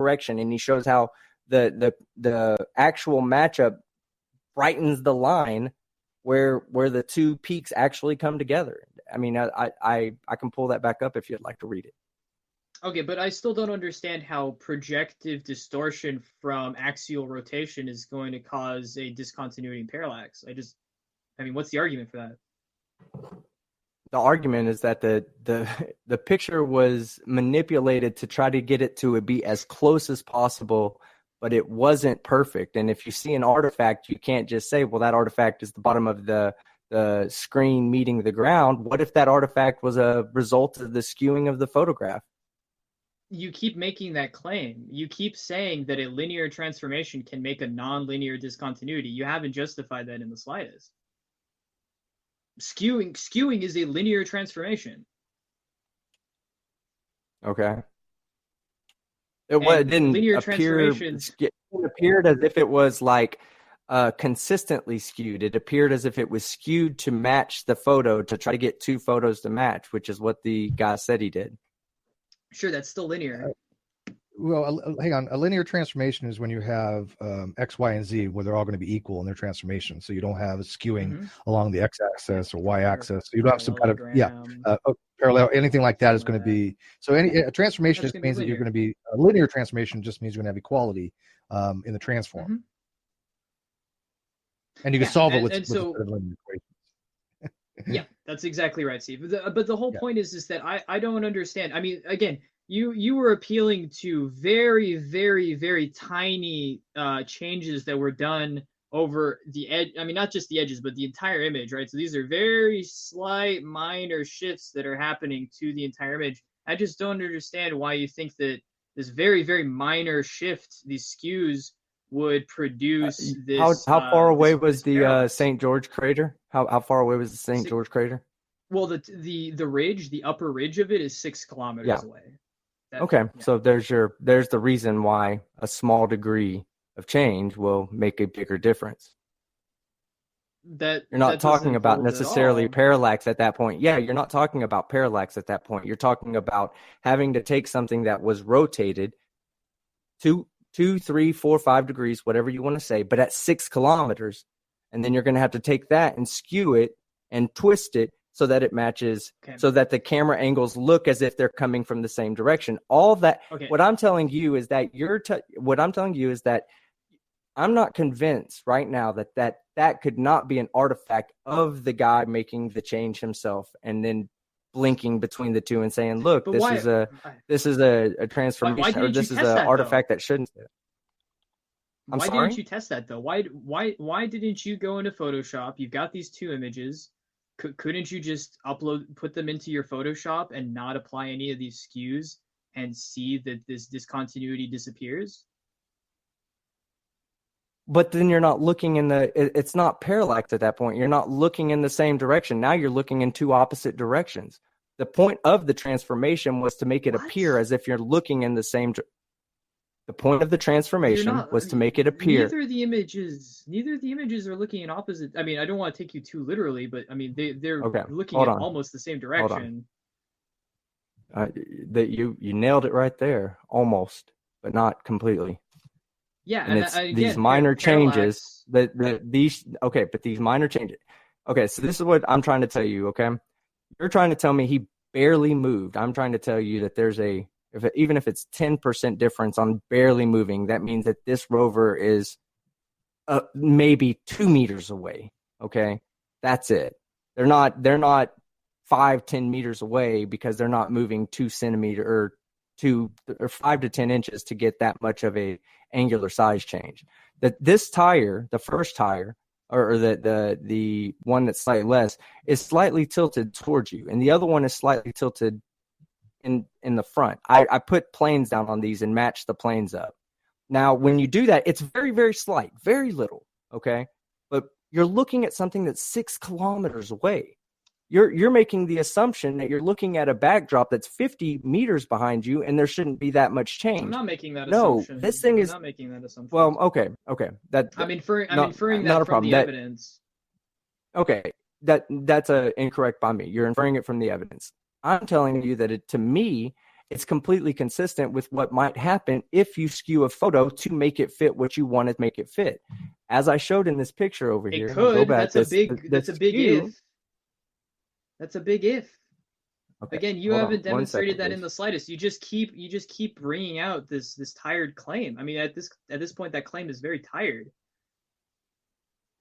correction, and he shows how the actual matchup brightens the line where the two peaks actually come together. I mean, I can pull that back up if you'd like to read it. Okay, but I still don't understand how projective distortion from axial rotation is going to cause a discontinuity in parallax. I mean, what's the argument for that? The argument is that the picture was manipulated to try to get it to be as close as possible, but it wasn't perfect. And if you see an artifact, you can't just say, well, that artifact is the bottom of the screen meeting the ground. What if that artifact was a result of the skewing of the photograph? You keep making that claim. You keep saying that a linear transformation can make a non-linear discontinuity. You haven't justified that in the slightest. Skewing is a linear transformation. Okay. It didn't appeared as if it was like consistently skewed. It appeared as if it was skewed to match the photo, to try to get two photos to match, which is what the guy said he did. Sure, that's still linear. Well, hang on. A linear transformation is when you have X, Y, and Z where they're all going to be equal in their transformation. So you don't have a skewing along the X-axis or Y-axis. So you don't have some kind of parallel. Anything like that is going to be. So a transformation just means that you're going to be a linear transformation. Just means you're going to have equality in the transform, and you can solve it with linear equations. Yeah, that's exactly right, Steve. But the whole point is that I don't understand. I mean, again, you were appealing to very, very, very tiny changes that were done over the edge. I mean, not just the edges, but the entire image, right? So these are very slight, minor shifts that are happening to the entire image. I just don't understand why you think that this very, very minor shift, these skews, would produce this. How far away was the St. George crater? How far away was the St. George crater? Well, the ridge, the upper ridge of it is 6 kilometers away. So there's the reason why a small degree of change will make a bigger difference. You're not talking about necessarily parallax at that point. Yeah, you're not talking about parallax at that point. You're talking about having to take something that was rotated 2, 3, 4, 5 degrees, whatever you want to say, but at 6 kilometers. And then you're going to have to take that and skew it and twist it so that it matches, so that the camera angles look as if they're coming from the same direction. All that. What I'm telling you is that I'm not convinced right now that could not be an artifact of the guy making the change himself and then blinking between the two and saying, look, this is a transformation, or this is an artifact that shouldn't. Why didn't you test that though? Why didn't you go into Photoshop? You've got these two images. Couldn't you just put them into your Photoshop and not apply any of these skews and see that this discontinuity disappears? But then you're not looking it's not parallax at that point. You're not looking in the same direction. Now you're looking in two opposite directions. The point of the transformation was to make it appear as if you're looking in the same. The point of the transformation was to make it appear. Neither of the images are looking in opposite. I mean, I don't want to take you too literally, but I mean they're looking in almost the same direction. That you nailed it right there, almost, but not completely. Yeah, and it's these minor changes but these minor changes. Okay, so this is what I'm trying to tell you. Okay, you're trying to tell me he barely moved. I'm trying to tell you that there's even if it's 10% difference on barely moving, that means that this rover is maybe 2 meters away. Okay, that's it. They're not 5-10 meters away because they're not moving 2 centimeters or 5 to 10 inches to get that much of a angular size change. That this tire, the first tire, or the one that's slightly less, is slightly tilted towards you, and the other one is slightly tilted in the front. I put planes down on these and match the planes up. Now, when you do that, it's very, very slight, very little, okay? But you're looking at something that's 6 kilometers away. You're making the assumption that you're looking at a backdrop that's 50 meters behind you, and there shouldn't be that much change. I'm not making that assumption. No, this thing is not making that assumption. Well, okay. I'm inferring that from the evidence. Okay, that's incorrect by me. You're inferring it from the evidence. I'm telling you that to me, it's completely consistent with what might happen if you skew a photo to make it fit what you want to make it fit. As I showed in this picture over here. It could. That's a big skew, if. That's a big if. Okay, again, you haven't demonstrated that in the slightest. You just keep bringing out this tired claim. I mean, at this point, that claim is very tired.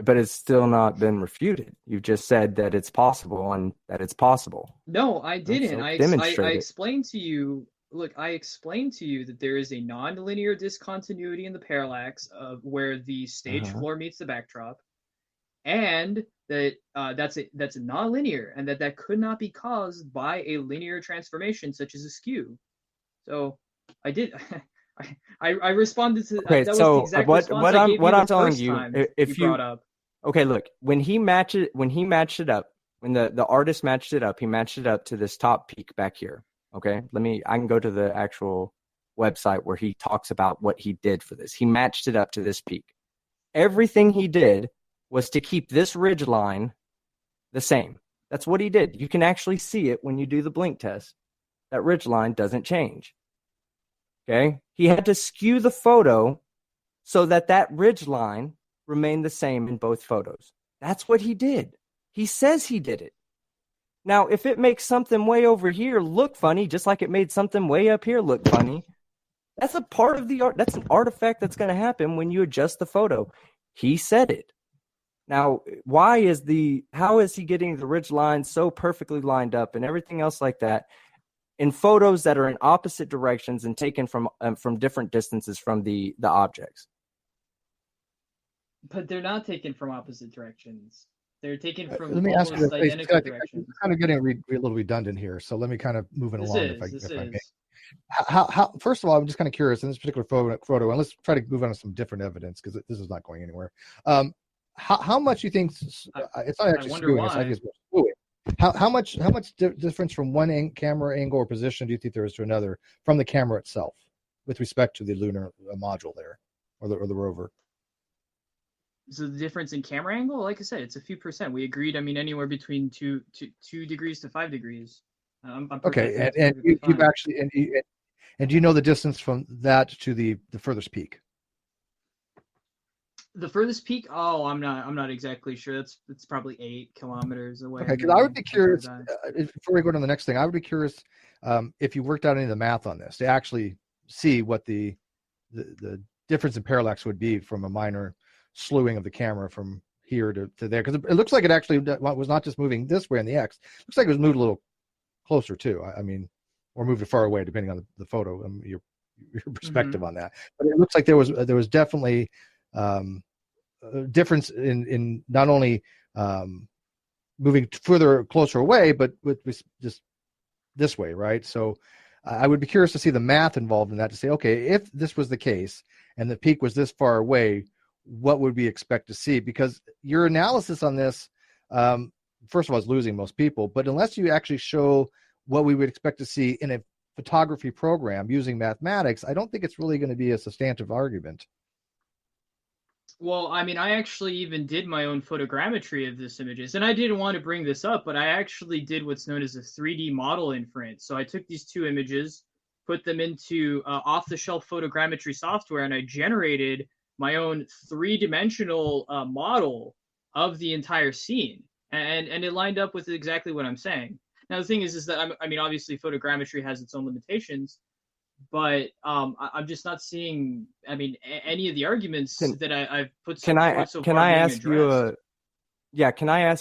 But it's still not been refuted. You just said that it's possible and that it's possible. No, I didn't. I explained to you. Look, I explained to you that there is a nonlinear discontinuity in the parallax of where the stage floor meets the backdrop, and that that's nonlinear, and that could not be caused by a linear transformation such as a skew. So I did. I responded to. Okay, that so was the exact what I'm telling you, if you brought up. Okay, look, when he matched it up, when the artist matched it up, he matched it up to this top peak back here. Okay, I can go to the actual website where he talks about what he did for this. He matched it up to this peak. Everything he did was to keep this ridge line the same. That's what he did. You can actually see it when you do the blink test. That ridge line doesn't change. Okay? He had to skew the photo so that ridge line remained the same in both photos. That's what he did. He says he did it. Now, if it makes something way over here look funny, just like it made something way up here look funny, that's a part of the art. That's an artifact that's going to happen when you adjust the photo. He said it. Now, how is he getting the ridge line so perfectly lined up and everything else like that in photos that are in opposite directions and taken from different distances from the objects? But they're not taken from opposite directions. They're taken from let me ask you identical directions. I'm kind of getting a little redundant here, so let me kind of move it along if I may. How first of all, I'm just kind of curious in this particular photo, and let's try to move on to some different evidence because this is not going anywhere. How much you think it's not actually skewing? It's like it's skewing. How much difference from one camera angle or position do you think there is to another from the camera itself with respect to the lunar module there or the rover? So the difference in camera angle, like I said, it's a few percent. We agreed. I mean, anywhere between 2 degrees to 5 degrees. I'm okay, and you've actually and do you know the distance from that to the furthest peak? The furthest peak? Oh, I'm not exactly sure. It's probably 8 kilometers away. Okay, because I would be curious before we go to the next thing. I would be curious if you worked out any of the math on this to actually see what the difference in parallax would be from a minor slewing of the camera from here to there, because it looks like it actually was not just moving this way on the X. It looks like it was moved a little closer too. I mean, or moved far away depending on the photo and your perspective on that. But it looks like there was definitely a difference in not only moving closer away, but with just this way, right? So I would be curious to see the math involved in that to say, okay, if this was the case and the peak was this far away, what would we expect to see? Because your analysis on this, first of all, is losing most people, but unless you actually show what we would expect to see in a photography program using mathematics, I don't think it's really going to be a substantive argument. Well, I mean, I actually even did my own photogrammetry of this images, and I didn't want to bring this up, but I actually did what's known as a 3D model inference. So I took these two images, put them into off-the-shelf photogrammetry software, and I generated my own three-dimensional model of the entire scene, and it lined up with exactly what I'm saying. Now the thing is that I mean, obviously photogrammetry has its own limitations, but I'm just not seeing. I mean, any of the arguments that I've put so far. Can I ask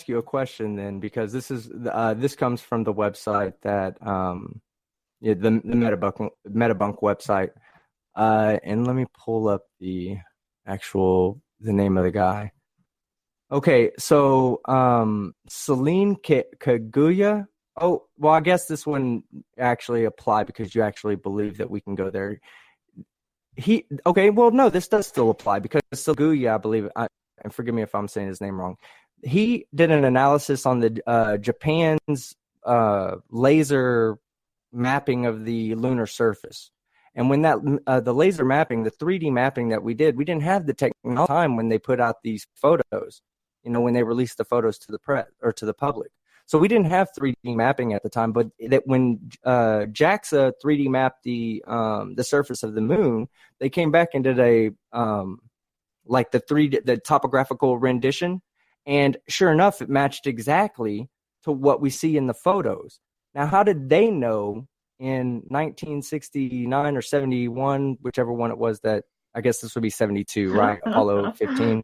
you a question then? Because this comes from the website that the Metabunk website, and let me pull up the name of the guy. Okay, so Celine Kaguya. Oh, well, I guess this wouldn't actually apply because you actually believe that we can go there. No, this does still apply because Kaguya, I believe, and forgive me if I'm saying his name wrong. He did an analysis on the Japan's laser mapping of the lunar surface. And when the laser mapping, the 3D mapping that we didn't have the technology time when they put out these photos, when they released the photos to the press or to the public. So we didn't have 3D mapping at the time, but that when JAXA 3D mapped the surface of the moon, they came back and did a like the topographical rendition, and sure enough, it matched exactly to what we see in the photos. Now, how did they know in 1969 or 71, whichever one it was, that I guess this would be 72, right? Apollo 15.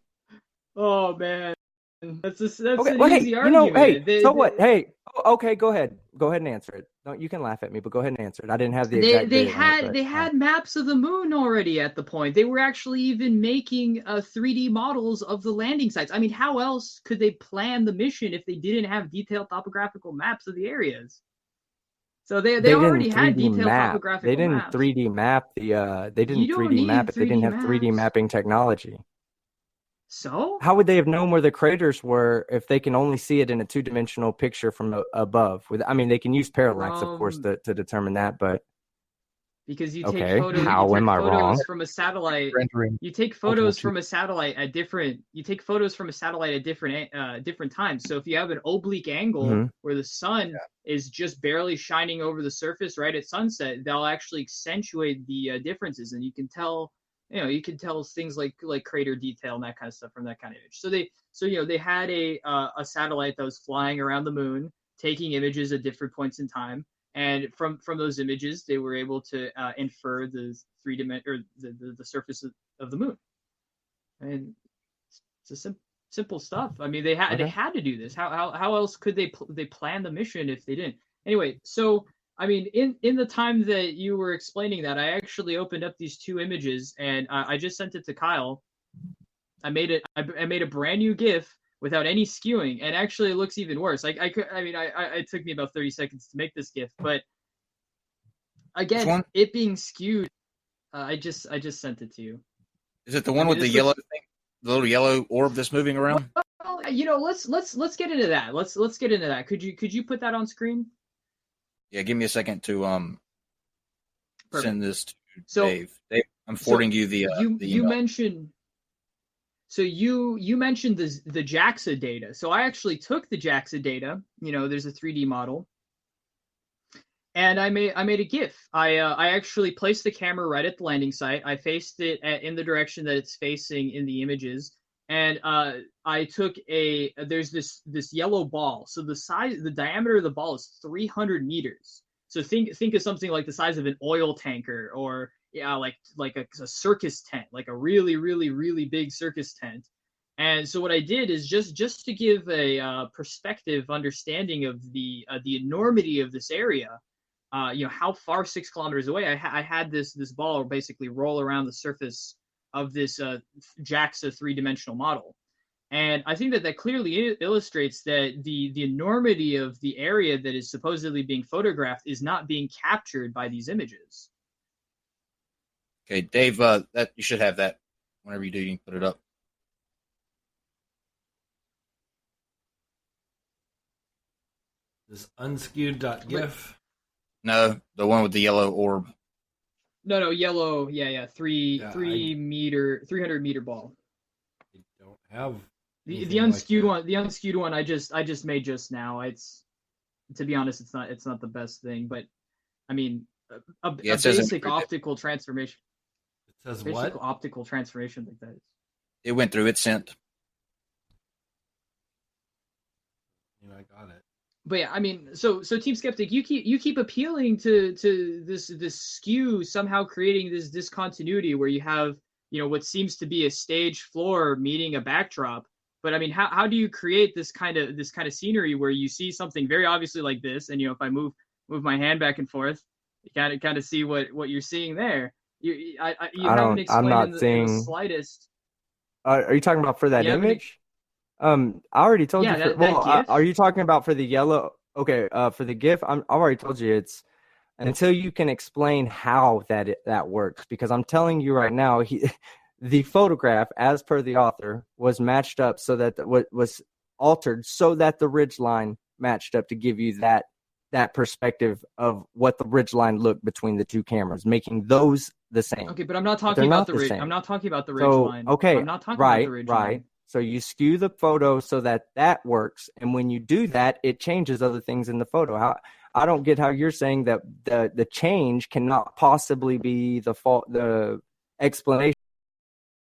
Oh man, that's okay, an well, easy hey, argument. What? Hey, okay, go ahead and answer it. No, you can laugh at me, but go ahead and answer it. I didn't have the exact. They had maps of the moon already at the point. They were actually even making 3D models of the landing sites. I mean, how else could they plan the mission if they didn't have detailed topographical maps of the areas? So they already had detailed topographical maps. They didn't 3D map they didn't 3D map it. They didn't have 3D mapping technology. So how would they have known where the craters were if they can only see it in a 2-dimensional picture from above? They can use parallax, of course, to determine that, but because you take photos, from a satellite. You take photos from a satellite at different. Different times. So if you have an oblique angle where the sun is just barely shining over the surface right at sunset, they'll actually accentuate the differences, and you can tell. You can tell things like crater detail and that kind of stuff from that kind of image. So they had a satellite that was flying around the moon, taking images at different points in time. And from those images, they were able to infer the the surface of the moon. And it's a simple stuff. I mean, they had to do this. How else could they plan the mission if they didn't? Anyway, so I mean, in the time that you were explaining that, I actually opened up these 2 images and I just sent it to Kyle. I made a brand new GIF without any skewing, and actually it looks even worse. It took me about 30 seconds to make this GIF, but again, it being skewed, I just sent it to you. Is it the one with the yellow thing, the little yellow orb that's moving around? Well, let's get into that. Let's get into that. Could you put that on screen? Yeah, give me a second to send this to Dave. Dave, I'm forwarding you the you mentioned. So you mentioned the JAXA data. So I actually took the JAXA data. There's a 3D model, and I made a GIF. I actually placed the camera right at the landing site. I faced it in the direction that it's facing in the images, and I took there's this yellow ball. So the diameter of the ball is 300 meters. So think of something like the size of an oil tanker, or like a circus tent, like a really, really, really big circus tent. And so what I did is just to give a perspective understanding of the enormity of this area, how far 6 kilometers away, I had this ball basically roll around the surface of this JAXA 3-dimensional model. And I think that clearly illustrates that the enormity of the area that is supposedly being photographed is not being captured by these images. Okay, Dave, that you should have that. Whenever you do, you can put it up. This unskewed.gif? No, the one with the yellow orb. No, yellow. Yeah, 300 meter ball. I don't have the unskewed one. The unskewed one I just made just now. It's, to be honest, it's not the best thing, but I mean a basic optical transformation. It says basic what? Optical transformation like that. It went through. It sent. I got it. But yeah, I mean, so Team Skeptic, you keep appealing to this skew, somehow creating this discontinuity where you have what seems to be a stage floor meeting a backdrop. But I mean, how do you create this kind of scenery where you see something very obviously like this, and if I move my hand back and forth, you kind of see what you're seeing there. You haven't explained in the slightest. Are you talking about for that image? I already told you. Are you talking about for the yellow? Okay, for the GIF, I've already told you it's until you can explain how that works. Because I'm telling you right now, the photograph, as per the author, was matched up so that was altered so that the ridge line matched up to give you that perspective of what the ridge line looked between the two cameras, making those the same. Okay, but I'm not talking about the ridge. I'm not talking about the ridge line. Okay, I'm not talking about the ridge line. So you skew the photo so that works. And when you do that, it changes other things in the photo. I don't get how you're saying that the change cannot possibly be the fault, the explanation